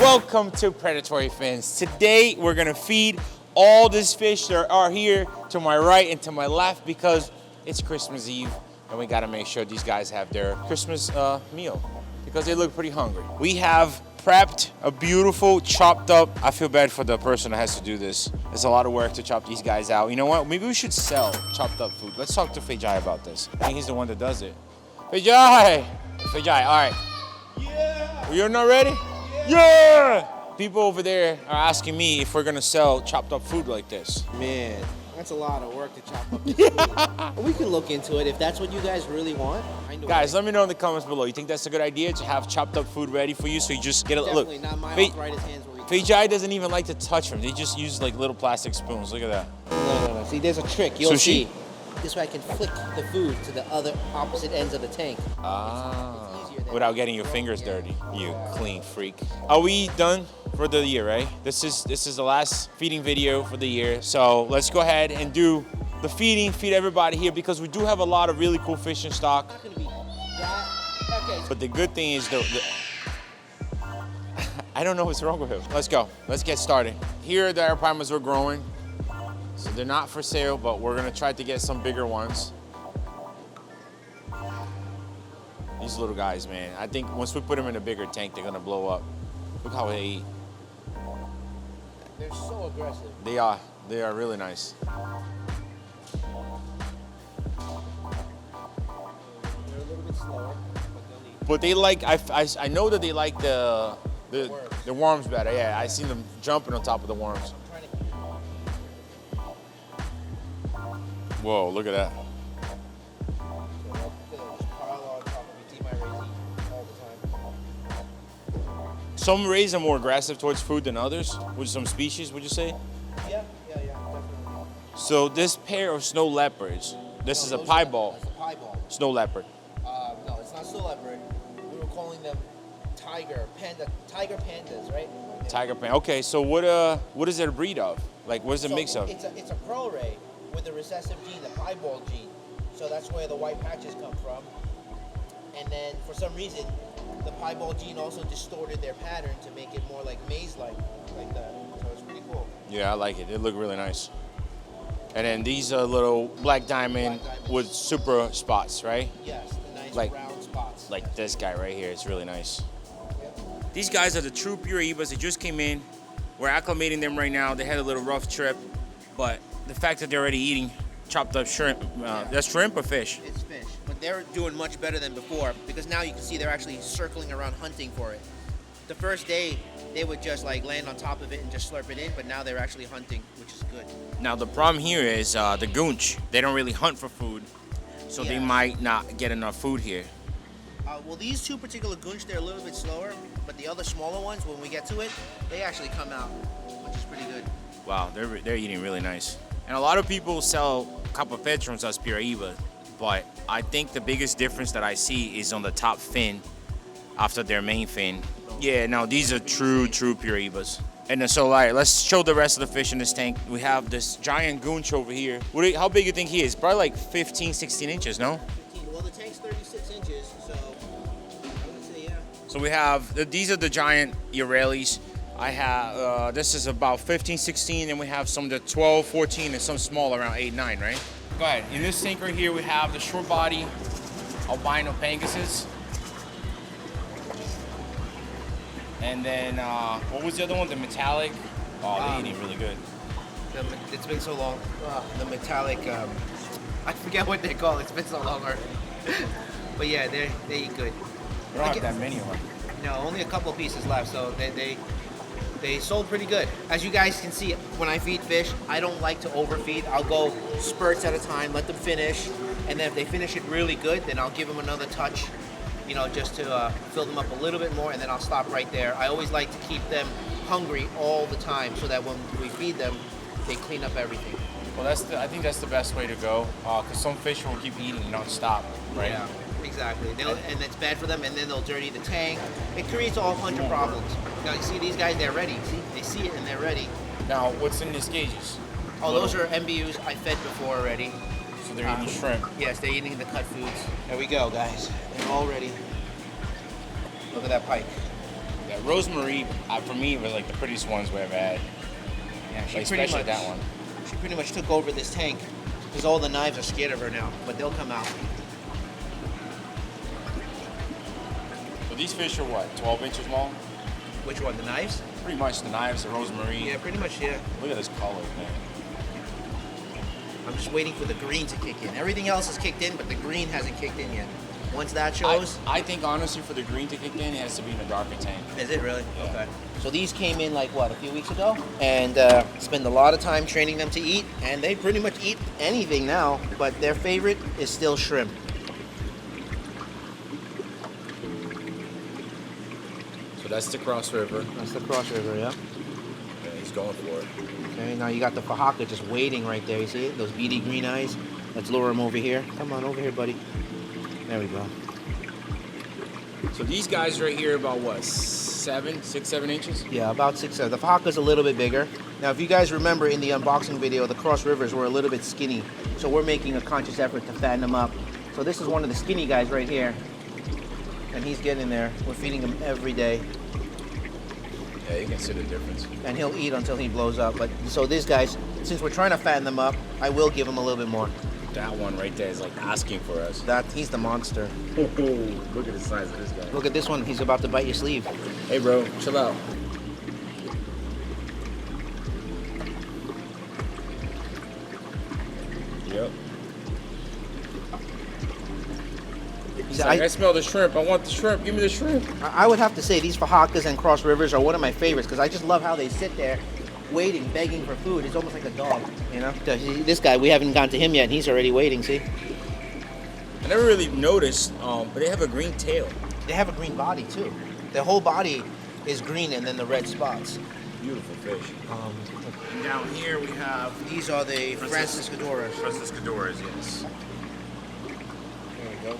Welcome to Predatory Fins. Today we're gonna feed all these fish that are here to my right and to my left because it's Christmas Eve and we gotta make sure these guys have their Christmas meal because they look pretty hungry. We have prepped a beautiful chopped up, I feel bad for the person that has to do this. It's a lot of work to chop these guys out. You know what, maybe we should sell chopped up food. Let's talk to Fejai about this. I think he's the one that does it. Fejai, all right. Yeah. You're not ready? Yeah! People over there are asking me if we're gonna sell chopped up food like this. Man, that's a lot of work to chop up this food. We can look into it if that's what you guys really want. Guys, let me know in the comments below. You think that's a good idea to have chopped up food ready for you so you just get a look? Definitely not my arthritis hands where we Fejai doesn't even like to touch them. They just use like little plastic spoons. Look at that. No. See, there's a trick. You'll see. This way I can flick the food to the other opposite ends of the tank. Ah. Without getting your fingers dirty, you clean freak. Are we done for the year, right? This is the last feeding video for the year. So let's go ahead and do the feed everybody here because we do have a lot of really cool fish in stock. Not gonna be that. Okay. But the good thing is I don't know what's wrong with him. Let's go. Let's get started. Here the arapaima we're growing. So they're not for sale, but we're gonna try to get some bigger ones. These little guys, man. I think once we put them in a bigger tank, they're gonna blow up. Look how they eat. They're so aggressive. They are. They are really nice. They're a little bit slower, but they'll eat. But they like. I know that they like the worms better. Yeah, I seen them jumping on top of the worms. Whoa! Look at that. Some rays are more aggressive towards food than others, with some species, would you say? Yeah, definitely. So this pair of snow leopards, this is a piebald. That's a piebald. Snow leopard. No, it's not snow leopard. We were calling them tiger pandas, right? Tiger panda. Okay, so what is it a breed of? Like, what is it a mix of? It's a pearl ray with the recessive gene, the piebald gene. So that's where the white patches come from. And then for some reason, the piebald gene also distorted their pattern to make it more like maze-like, like that. So it's pretty cool. Yeah, I like it. They look really nice. And then these are little black diamond with super spots, right? Yes, the nice like, round spots. Like this guy right here. It's really nice. Yep. These guys are the true Piraibas. They just came in. We're acclimating them right now. They had a little rough trip, but the fact that they're already eating chopped up shrimp, that's shrimp or fish? It's fish, but they're doing much better than before because now you can see they're actually circling around hunting for it. The first day, they would just like land on top of it and just slurp it in, but now they're actually hunting, which is good. Now the problem here is the goonch. They don't really hunt for food, so they might not get enough food here. Well, these two particular goonch, they're a little bit slower, but the other smaller ones, when we get to it, they actually come out, which is pretty good. Wow, they're eating really nice. And a lot of people sell Capapetrons as Piraiba, but I think the biggest difference that I see is on the top fin after their main fin. Yeah, now these are true Piraibas. And then, so, all right, let's show the rest of the fish in this tank. We have this giant goonch over here. How big do you think he is? Probably like 15, 16 inches, no? 15. Well, the tank's 36 inches, so I would say, yeah. So we have, these are the giant Eurelis. I have, this is about 15, 16, and we have some that 12, 14, and some small around 8, 9, right? Go ahead. In this tank right here, we have the short body albino pangases. And then, what was the other one? The metallic? Oh, they're eating really good. It's been so long. The metallic, I forget what they call it. It's been so long. But yeah, they eat good. We don't have that many of them. No, only a couple pieces left, so they sold pretty good. As you guys can see, when I feed fish, I don't like to overfeed. I'll go spurts at a time, let them finish, and then if they finish it really good, then I'll give them another touch, you know, just to fill them up a little bit more, and then I'll stop right there. I always like to keep them hungry all the time so that when we feed them, they clean up everything. Well, I think that's the best way to go, because some fish will keep eating non-stop, right? Yeah, exactly. And it's bad for them, and then they'll dirty the tank. It creates all kinds of problems. Now, you see these guys, they're ready. See, they see it and they're ready. Now, what's in these cages? Oh, those are MBUs I fed before already. So they're eating shrimp. Yes, they're eating the cut foods. There we go, guys. They're all ready. Look at that pike. Yeah, Rosemary, for me, was like the prettiest ones we've ever had. Yeah, she Like, pretty especially much that one. She pretty much took over this tank because all the knives are scared of her now, but they'll come out. So these fish are what, 12 inches long? Which one? The knives? Pretty much the knives, the rosemary. Yeah, pretty much. Yeah. Look at this color, man. I'm just waiting for the green to kick in. Everything else is kicked in, but the green hasn't kicked in yet. Once that shows, I think honestly for the green to kick in, it has to be in a darker tank. is it really? Yeah. Okay. So these came in like what, a few weeks ago, and spend a lot of time training them to eat, and they pretty much eat anything now. But their favorite is still shrimp. So that's the Cross River. That's the Cross River, yeah. Yeah, he's going for it. Okay, now you got the Fahaka just waiting right there. You see it? Those beady green eyes. Let's lure him over here. Come on over here, buddy. There we go. So these guys right here about what, 6, 7 inches? Yeah, about 6, 7. The Fahaka's a little bit bigger. Now, if you guys remember in the unboxing video, the Cross Rivers were a little bit skinny. So we're making a conscious effort to fatten them up. So this is one of the skinny guys right here. And he's getting there. We're feeding him every day. Yeah, you can see the difference. And he'll eat until he blows up. But so these guys, since we're trying to fatten them up, I will give him a little bit more. That one right there is like asking for us. He's the monster. Look at the size of this guy. Look at this one. He's about to bite your sleeve. Hey, bro, chill out. Yep. He's like, I smell the shrimp. I want the shrimp. Give me the shrimp. I would have to say these Fahakas and Cross Rivers are one of my favorites because I just love how they sit there waiting, begging for food. It's almost like a dog, you know? This guy, we haven't gotten to him yet, and he's already waiting, see? I never really noticed, but they have a green tail. They have a green body, too. Their whole body is green and then the red spots. Beautiful fish. And down here we have... These are the Franciscadoras. Franciscadoras, yes. There we go.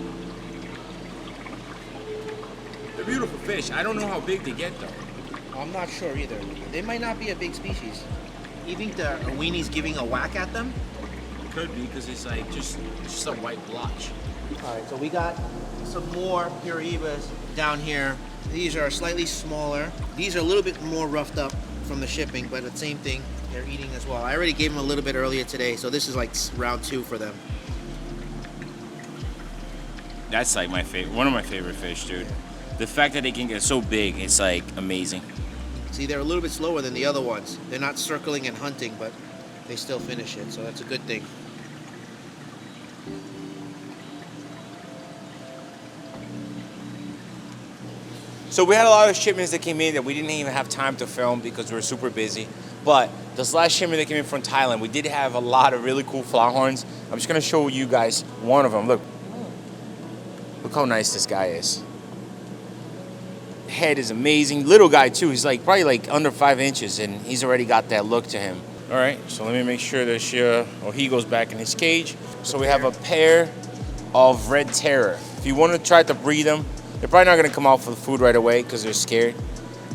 They're beautiful fish. I don't know how big they get, though. I'm not sure either. They might not be a big species. You think the Arwini's giving a whack at them? Could be, because it's like just a white blotch. All right, so we got some more Piraibas down here. These are slightly smaller. These are a little bit more roughed up from the shipping, but the same thing, they're eating as well. I already gave them a little bit earlier today, so this is like round 2 for them. That's like one of my favorite fish, dude. The fact that they can get so big, it's like amazing. See, they're a little bit slower than the other ones. They're not circling and hunting, but they still finish it, so that's a good thing. So we had a lot of shipments that came in that we didn't even have time to film because we were super busy. But this last shipment that came in from Thailand, we did have a lot of really cool flowerhorns. I'm just gonna show you guys one of them. Look how nice this guy is. Head is amazing. Little guy too. He's like probably like under 5 inches, and he's already got that look to him. All right, so let me make sure that he goes back in his cage. So we have a pair of Red Terror. If you want to try to breed them, they're probably not going to come out for the food right away because they're scared,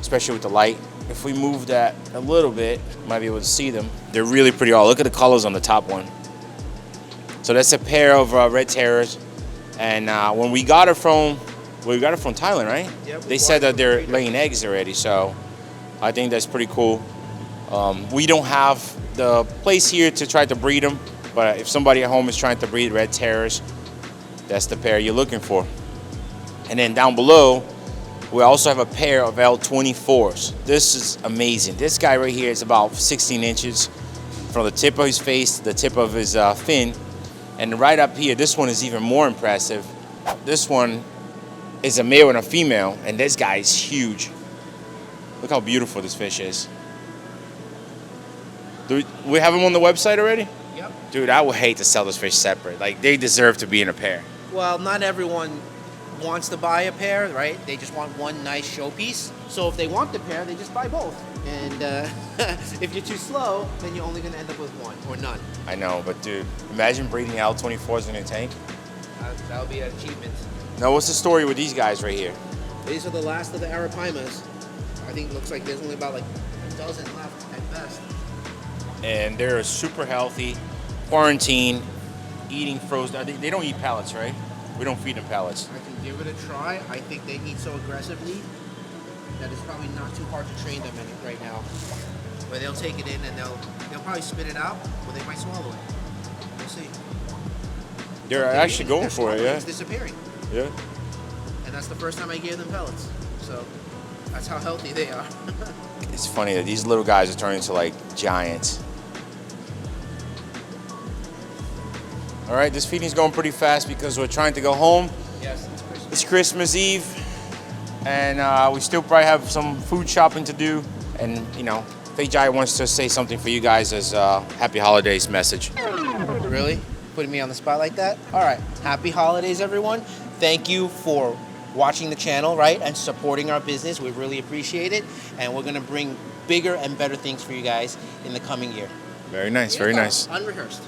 especially with the light. If we move that a little bit, you might be able to see them. They're really pretty. Oh, look at the colors on the top one. So that's a pair of Red Terrors, and when we got it from Thailand, right? Yep, they said that they're laying eggs already, so I think that's pretty cool. We don't have the place here to try to breed them, but if somebody at home is trying to breed Red Terrors, that's the pair you're looking for. And then down below, we also have a pair of L24s. This is amazing. This guy right here is about 16 inches from the tip of his face to the tip of his fin. And right up here, this one is even more impressive. This one is a male and a female, and this guy is huge. Look how beautiful this fish is. Do we have them on the website already? Yep. Dude, I would hate to sell this fish separate. Like, they deserve to be in a pair. Well, not everyone wants to buy a pair, right? They just want one nice showpiece. So if they want the pair, they just buy both. And if you're too slow, then you're only going to end up with one or none. I know, but dude, imagine breeding L24s in a tank. That would be an achievement. Now, what's the story with these guys right here? These are the last of the Arapaimas. I think it looks like there's only about like a dozen left at best. And they're super healthy, quarantine, eating frozen. They don't eat pellets, right? We don't feed them pellets. I can give it a try. I think they eat so aggressively that it's probably not too hard to train them in it right now. Where they'll take it in and they'll probably spit it out, or they might swallow it. We'll see. They're actually going for it, yeah. It's disappearing. Yeah. And that's the first time I gave them pellets. So that's how healthy they are. It's funny that these little guys are turning into like giants. All right, this feeding's going pretty fast because we're trying to go home. Yes, it's Christmas. It's Christmas Eve, and we still probably have some food shopping to do. And you know, Fejai wants to say something for you guys as a Happy Holidays message. Really? Putting me on the spot like that? All right. Happy holidays, everyone. Thank you for watching the channel, right, and supporting our business. We really appreciate it, and we're gonna bring bigger and better things for you guys in the coming year. Very nice, very nice. Unrehearsed.